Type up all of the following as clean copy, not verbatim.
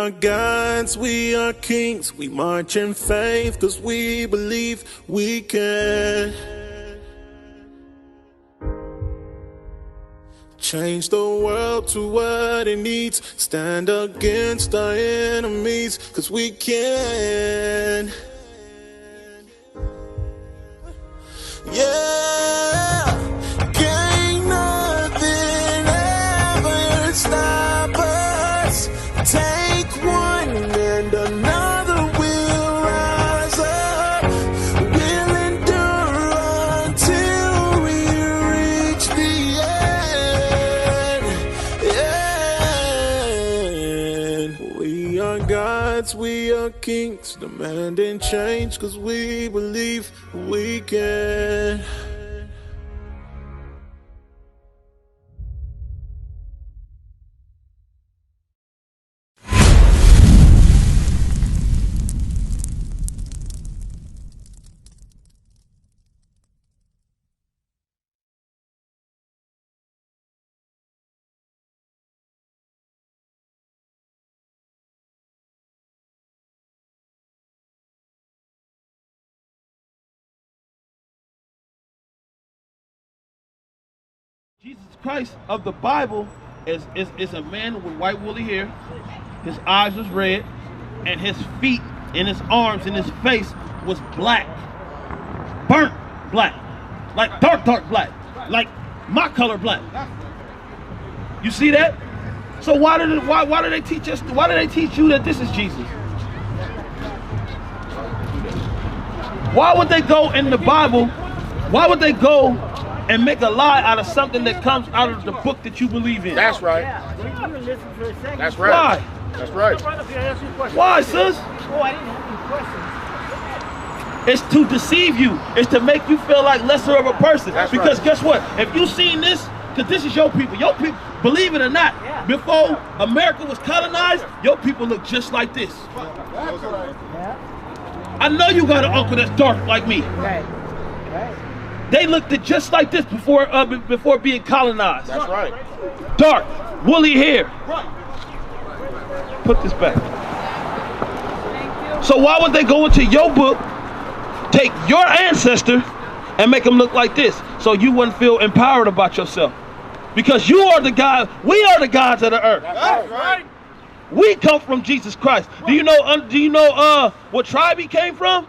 are gods, we are kings. We march in faith cause we believe we can change the world to what it needs. Stand against our enemies cause we can. Yeah, can't nothing ever stop us. Take one and another will rise up. We'll endure until we reach the end. We are gods, we are kings, demanding change cause we believe we can. Jesus Christ of the Bible is a man with white woolly hair. His eyes was red, and his feet and his arms and his face was black, burnt black, like dark black, like my color black. You see that? So why do they teach us? Why do they teach you that this is Jesus? Why would they go in the Bible? Why would they go and make a lie out of something that comes out of the book that you believe in? That's right. Yeah, listen for a second. That's right. Why? That's right. Why, sis? Oh, I didn't have any questions. It's to deceive you. It's to make you feel like lesser of a person. That's because right. Guess what? If you seen this, because this is your people, believe it or not, Yeah. before America was colonized, your people look just like this. That's right. Yeah. I know you got an uncle that's dark like me. Right. Right. They looked just like this before being colonized. That's right. Dark, woolly hair. Put this back. So why would they go into your book, take your ancestor, and make them look like this, so you wouldn't feel empowered about yourself? Because you are the God. We are the gods of the earth. That's right. We come from Jesus Christ. Do you know? What tribe he came from?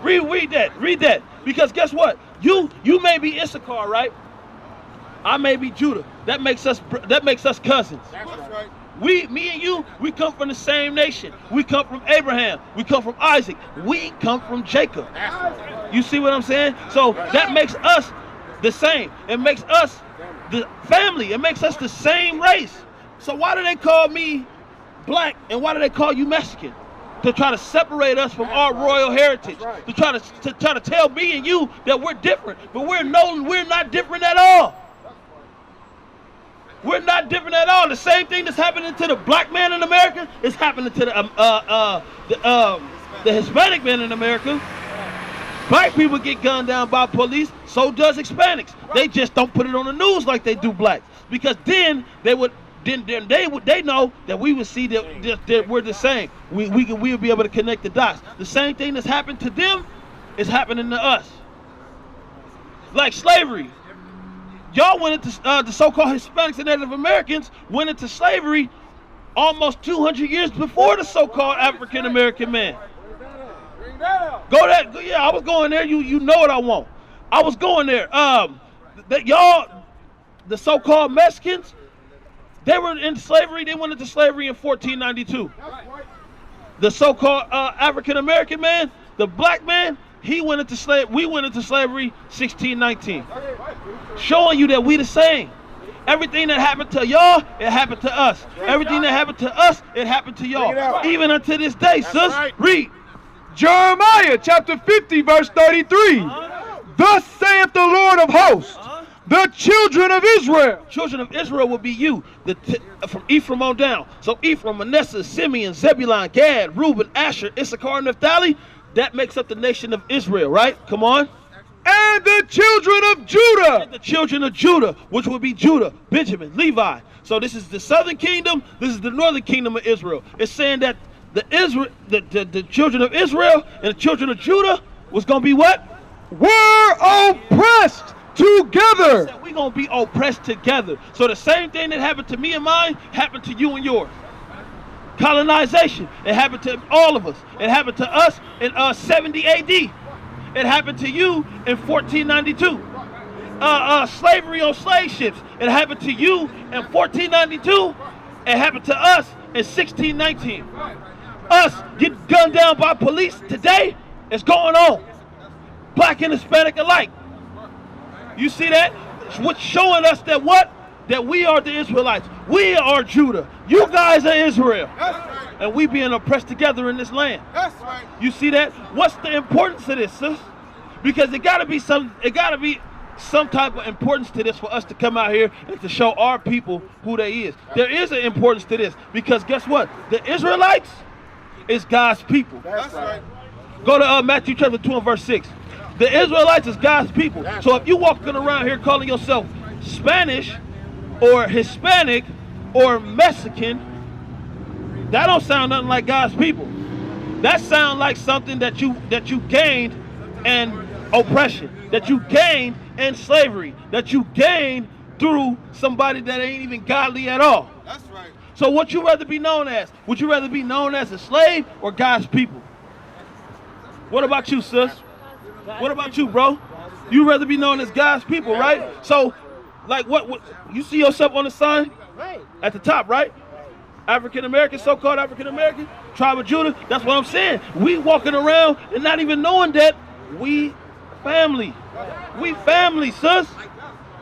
Read that. Because guess what? You may be Issachar, right? I may be Judah. That makes us cousins. That's right. Me and you, we come from the same nation. We come from Abraham. We come from Isaac. We come from Jacob. That's right. You see what I'm saying? So that makes us the same. It makes us the family. It makes us the same race. So why do they call me black and why do they call you Mexican? To try to separate us from our royal heritage. Right. To try to tell me and you that we're different. But we're not different at all. We're not different at all. The same thing that's happening to the black man in America is happening to the Hispanic man in America. Black people get gunned down by police, so does Hispanics. They just don't put it on the news like they do blacks, because then they know that we would see that we're the same. We would be able to connect the dots. The same thing that's happened to them is happening to us. Like slavery. Y'all went into the so-called Hispanics and Native Americans went into slavery almost 200 years before the so-called African American man. Yeah, I was going there. You know what I want. I was going there. The so-called Mexicans, they were in slavery. They went into slavery in 1492. The so-called African American man, the black man, we went into slavery 1619. Showing you that we the same. Everything that happened to y'all, it happened to us. Everything that happened to us, it happened to y'all. Even until this day, sis. Right. Read. Jeremiah chapter 50 verse 33. Thus saith the Lord of hosts, the children of Israel. Children of Israel will be you, from Ephraim on down. So Ephraim, Manasseh, Simeon, Zebulun, Gad, Reuben, Asher, Issachar, and Naphtali, that makes up the nation of Israel, right? Come on. and the children of Judah. And the children of Judah, which would be Judah, Benjamin, Levi. So this is the southern kingdom, this is the northern kingdom of Israel. It's saying that the children of Israel and the children of Judah was going to be what? Were oppressed together. We're going to be oppressed together. So the same thing that happened to me and mine happened to you and yours. Colonization, it happened to all of us. It happened to us in 70 AD. It happened to you in 1492. Slavery on slave ships, it happened to you in 1492. It happened to us in 1619. Us get gunned down by police today, it's going on. Black and Hispanic alike. You see that? What's showing us that what? That we are the Israelites. We are Judah. You guys are Israel. That's right. And we being oppressed together in this land. That's right. You see that? What's the importance of this, sis? Because it gotta be some type of importance to this for us to come out here and to show our people who they is. There is an importance to this because guess what? The Israelites is God's people. That's right. Go to Matthew chapter 2 and verse 6. The Israelites is God's people. So if you walking around here calling yourself Spanish or Hispanic or Mexican, that don't sound nothing like God's people. That sounds like something that you gained in oppression, that you gained in slavery, that you gained through somebody that ain't even godly at all. That's right. So what you rather be known as? Would you rather be known as a slave or God's people? What about you, sis? What about you, bro? You rather be known as God's people, right? So, like, what you see yourself on the sign at the top, right? African American, so-called African American, tribe of Judah. That's what I'm saying. We walking around and not even knowing that we family. We family, sis.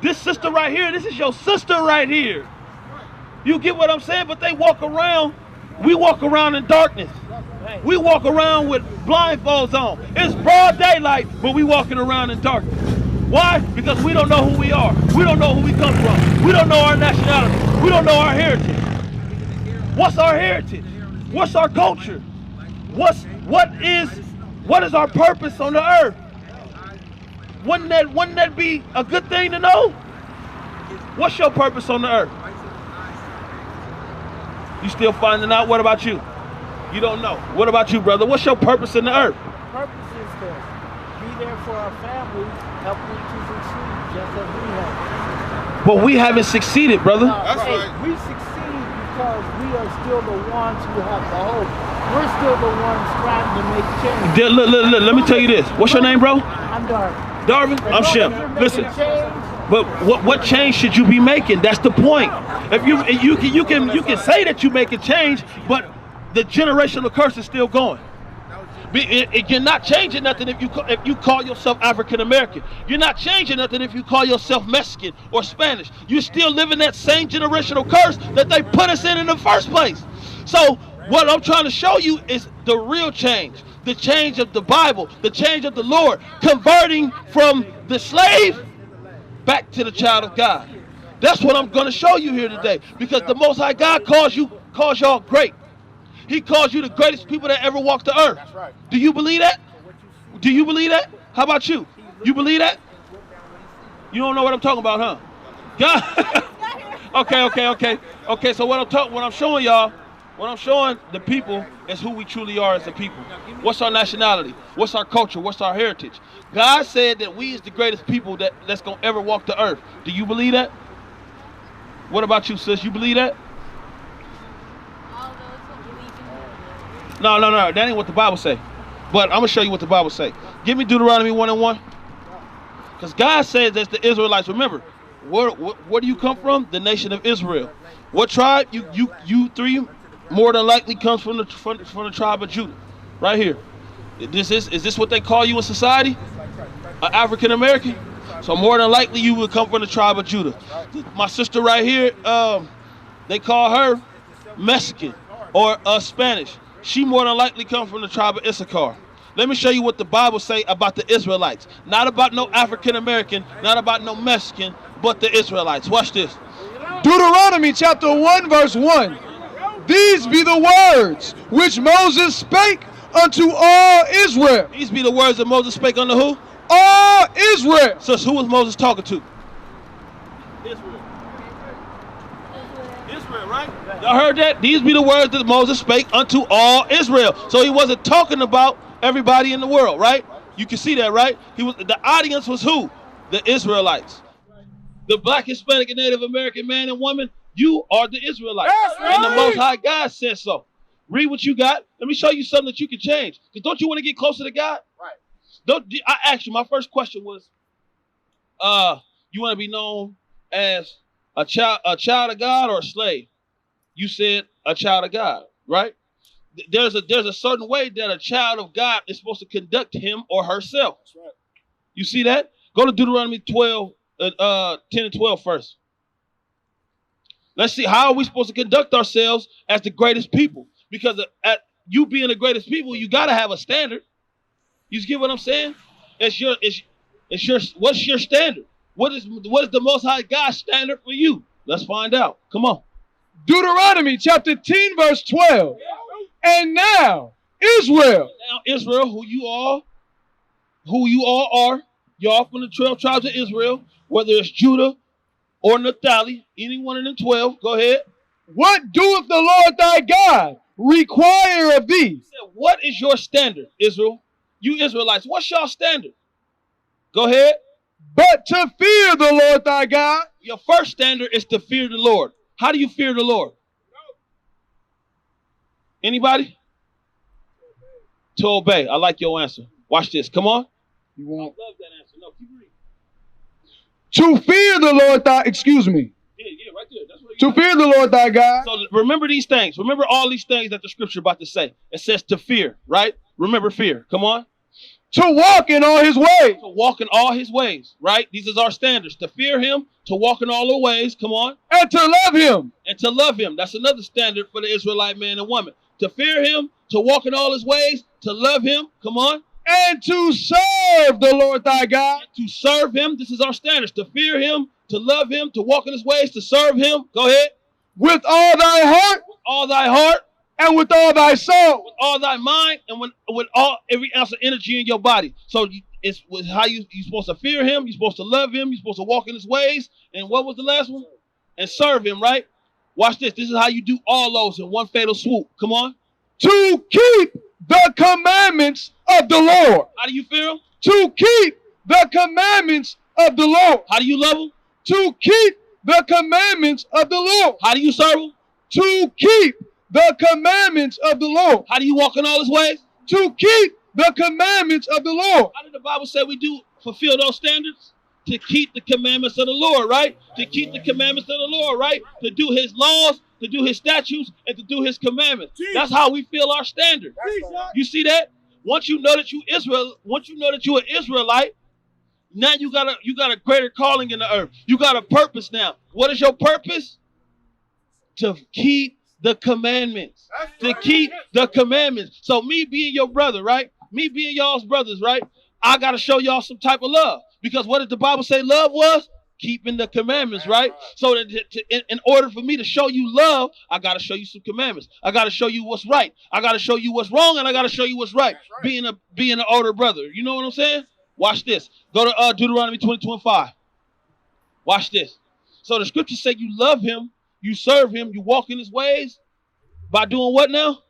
This sister right here, this is your sister right here. You get what I'm saying? But they walk around. We walk around in darkness. We walk around with blindfolds on. It's broad daylight, but we walking around in darkness. Why? Because we don't know who we are. We don't know who we come from. We don't know our nationality. We don't know our heritage. What's our heritage? What's our culture? What is our purpose on the earth? Wouldn't that be a good thing to know? What's your purpose on the earth? You still finding out? What about you? You don't know. What about you, brother? What's your purpose in the earth? Purpose is to be there for our families, help them to succeed, just as we have. But we haven't succeeded, brother. That's right. We succeed because we are still the ones who have the hope. We're still the ones trying to make change. Look, let me tell you this. What's your name, bro? I'm Darvin. Darvin? I'm Shem. Listen. But what change should you be making? That's the point. If you can say that you're making change, but the generational curse is still going. You're not changing nothing if you call yourself African American. You're not changing nothing if you call yourself Mexican or Spanish. You're still living that same generational curse that they put us in the first place. So what I'm trying to show you is the real change. The change of the Bible, the change of the Lord, converting from the slave back to the child of God. That's what I'm going to show you here today, because the Most High God calls y'all great. He calls you the greatest people that ever walked the earth. That's right. Do you believe that? Do you believe that? How about you? You believe that? You don't know what I'm talking about, huh? God. Okay. So what I'm showing y'all, what I'm showing the people is who we truly are as a people. What's our nationality? What's our culture? What's our heritage? God said that we is the greatest people that's gonna ever walk the earth. Do you believe that? What about you, sis? You believe that? No, that ain't what the Bible say. But I'm gonna show you what the Bible say. Give me Deuteronomy 1:1. Because God says that's the Israelites. Remember, where do you come from? The nation of Israel. What tribe? You three more than likely comes from the tribe of Judah. Right here. Is this what they call you in society? African American? So more than likely you would come from the tribe of Judah. My sister right here, they call her Mexican or Spanish. She more than likely comes from the tribe of Issachar. Let me show you what the Bible say about the Israelites. Not about no African American, not about no Mexican, but the Israelites. Watch this. Deuteronomy chapter 1 verse 1. These be the words which Moses spake unto all Israel. These be the words that Moses spake unto who? all Israel. So who was Moses talking to? Israel. Israel, right? Y'all heard that? These be the words that Moses spake unto all Israel. So he wasn't talking about everybody in the world, right? You can see that, right? The audience was who? The Israelites. The black, Hispanic, and Native American man and woman, you are the Israelites. And the Most High God says so. Read what you got. Let me show you something that you can change. Because don't you want to get closer to God? Right. I asked you, my first question was, you want to be known as a child of God or a slave? You said a child of God, right? There's a certain way that a child of God is supposed to conduct him or herself. That's right. You see that? Go to Deuteronomy 12, 10 and 12 first. Let's see, how are we supposed to conduct ourselves as the greatest people? Because at you being the greatest people, you got to have a standard. You get what I'm saying? What's your standard? What is the Most High God's standard for you? Let's find out. Come on. Deuteronomy chapter 10, verse 12. And now, Israel. Now, Israel, who you all are, y'all from the 12 tribes of Israel, whether it's Judah or Naphtali, any one of them 12, go ahead. What doeth the Lord thy God require of thee? What is your standard, Israel? You Israelites, what's your standard? Go ahead. But to fear the Lord thy God. Your first standard is to fear the Lord. How do you fear the Lord? Anybody? To obey. I like your answer. Watch this. Come on. You won't. I love that answer. No, keep reading. To fear the Lord thy, excuse me. Yeah, right there. That's what to fear the Lord thy God. So remember these things. Remember all these things that the scripture about to say. It says to fear, right? Remember fear. Come on. To walk in all his ways. To walk in all his ways, right? These are our standards. To fear him, to walk in all the ways. Come on. And to love him. And to love him. That's another standard for the Israelite man and woman. To fear him, to walk in all his ways, to love him. Come on. And to serve the Lord thy God. And to serve him. This is our standards. To fear him, to love him, to walk in his ways, to serve him. Go ahead. With all thy heart. With all thy heart. And with all thy soul. With all thy mind. And with every ounce of energy in your body. So it's with how you're supposed to fear him. You're supposed to love him. You're supposed to walk in his ways. And what was the last one? And serve him, right? Watch this. This is how you do all those in one fatal swoop. Come on. To keep the commandments of the Lord. How do you fear him? To keep the commandments of the Lord. How do you love him? To keep the commandments of the Lord. How do you serve him? To keep the commandments of the Lord. How do you walk in all his ways? To keep the commandments of the Lord. How did the Bible say we do fulfill those standards? To keep the commandments of the Lord, right? To keep the commandments of the Lord, right? To do his laws, to do his statutes, and to do his commandments. That's how we feel our standard. You see that? Once you know that you're an Israelite, now you got a greater calling in the earth. You got a purpose now. What is your purpose? To keep the commandments. To keep the commandments. So me being your brother, right? Me being y'all's brothers, right? I got to show y'all some type of love. Because what did the Bible say love was? Keeping the commandments, right? So that in order for me to show you love, I got to show you some commandments. I got to show you what's right. I got to show you what's wrong, and I got to show you what's right. Being an older brother. You know what I'm saying? Watch this. Go to Deuteronomy 22:5. Watch this. So the scriptures say you love him, you serve him, you walk in his ways by doing what now?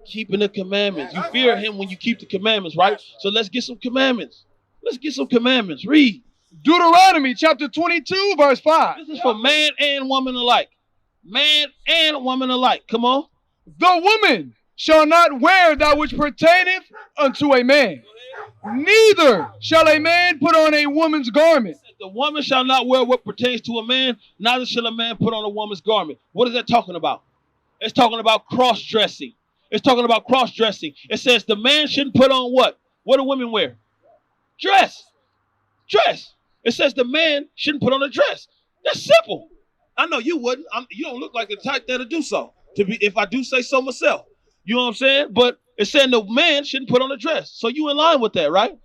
Keeping the commandments. You fear him when you keep the commandments, right? So let's get some commandments. Let's get some commandments. Read. Deuteronomy chapter 22, verse 5. This is for man and woman alike. Man and woman alike. Come on. The woman shall not wear that which pertaineth unto a man. Neither shall a man put on a woman's garment. The woman shall not wear what pertains to a man. Neither shall a man put on a woman's garment. What is that talking about? It's talking about cross-dressing. It's talking about cross-dressing. It says the man shouldn't put on what? What do women wear? Dress. Dress. It says the man shouldn't put on a dress. That's simple. I know you wouldn't. You don't look like the type that'll do so. If I do say so myself. You know what I'm saying? But it's saying the man shouldn't put on a dress. So you in line with that, right?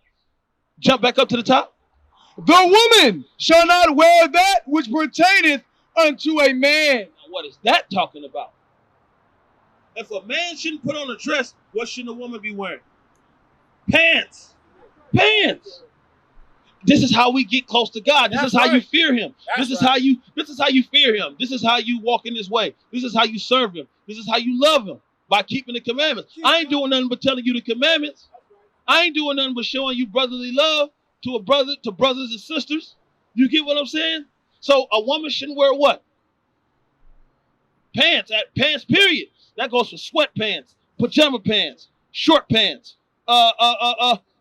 Jump back up to the top. The woman shall not wear that which pertaineth unto a man. Now what is that talking about? If a man shouldn't put on a dress, what should a woman be wearing? Pants. pants. This is how we get close to God. This is how you fear him. This is how you fear him. This is how you walk in his way. This is how you serve him. This is how you love him, by keeping the commandments. I ain't doing nothing but telling you the commandments. I ain't doing nothing but showing you brotherly love to brothers and sisters. You get what I'm saying? So a woman shouldn't wear what? Pants, period. That goes for sweatpants, pajama pants, short pants,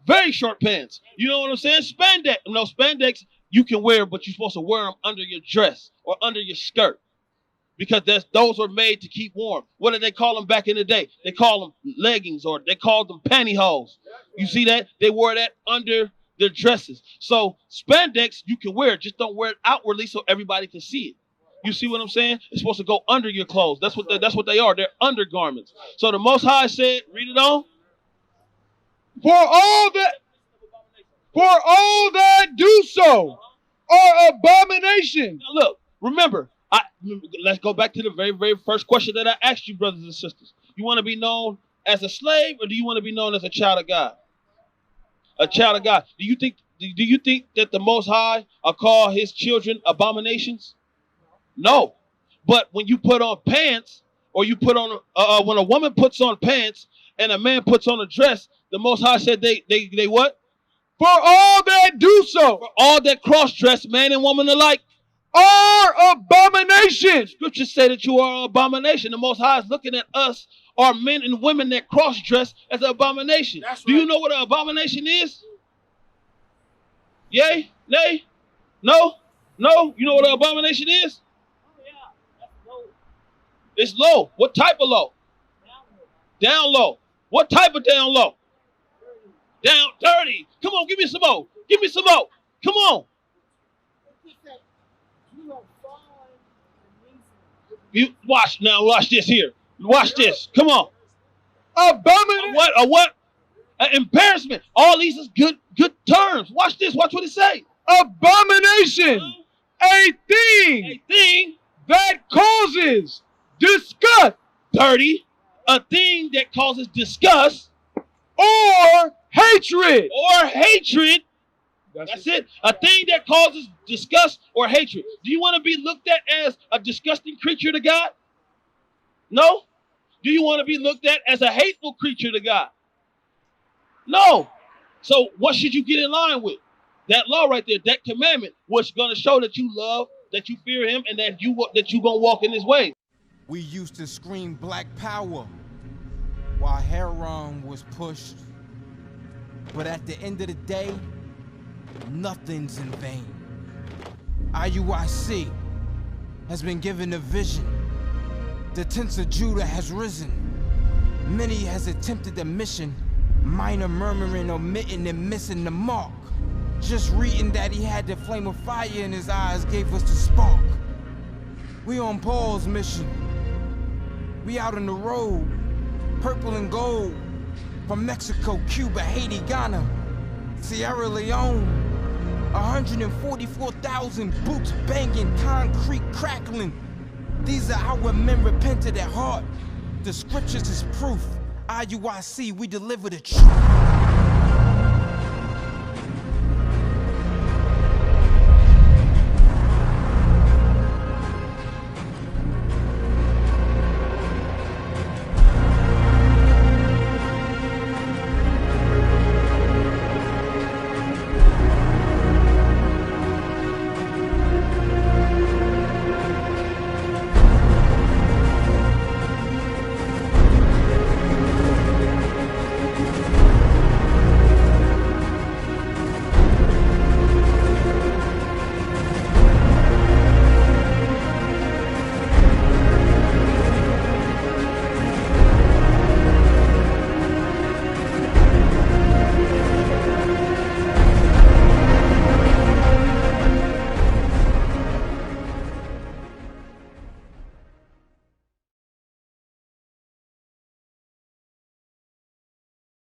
very short pants. You know what I'm saying? Spandex. No, spandex you can wear, but you're supposed to wear them under your dress or under your skirt, because those were made to keep warm. What did they call them back in the day? They call them leggings, or they called them pantyhose. You see that? They wore that under their dresses. So spandex you can wear, just don't wear it outwardly so everybody can see it. You see what I'm saying? It's supposed to go under your clothes. That's what they are. They're undergarments. So the Most High said, read it on. For all that do so are abomination. Now look, remember, let's go back to the very, very first question that I asked you, brothers and sisters. You want to be known as a slave, or do you want to be known as a child of God? A child of God. Do you think that the Most High will call his children abominations? No. But when you put on pants, or you put on when a woman puts on pants and a man puts on a dress, the Most High said they what? For all that do so, for all that cross-dress, man and woman alike, are abomination. Scriptures say that you are an abomination. The Most High is looking at us, our men and women that cross-dress, as an abomination. That's Do right. you know what an abomination is? Yay? Nay? No? No? You know what an abomination is? It's low. What type of low? Down low. What type of down low? Down dirty. Come on, give me some more. Give me some more. Come on. You watch now. Watch this here. Watch this. Come on. Abomination. What? Embarrassment. All these is good terms. Watch this. Watch what it say. Abomination. A thing that causes disgust. Dirty. A thing that causes disgust. Or hatred. That's it. A thing that causes disgust or hatred. Do you want to be looked at as a disgusting creature to God? No. Do you want to be looked at as a hateful creature to God? No. So what should you get in line with? That law right there, that commandment, what's going to show that you love, that you fear him, and that you going to walk in his way. We used to scream black power while heroin was pushed. But at the end of the day, nothing's in vain. IUIC has been given a vision. The tents of Judah has risen. Many has attempted the mission, minor murmuring, omitting, and missing the mark. Just reading that he had the flame of fire in his eyes gave us the spark. We on Paul's mission. We out on the road, purple and gold, from Mexico, Cuba, Haiti, Ghana, Sierra Leone. 144,000 boots banging, concrete crackling. These are our men repented at heart. The scriptures is proof. IUIC, we deliver the truth.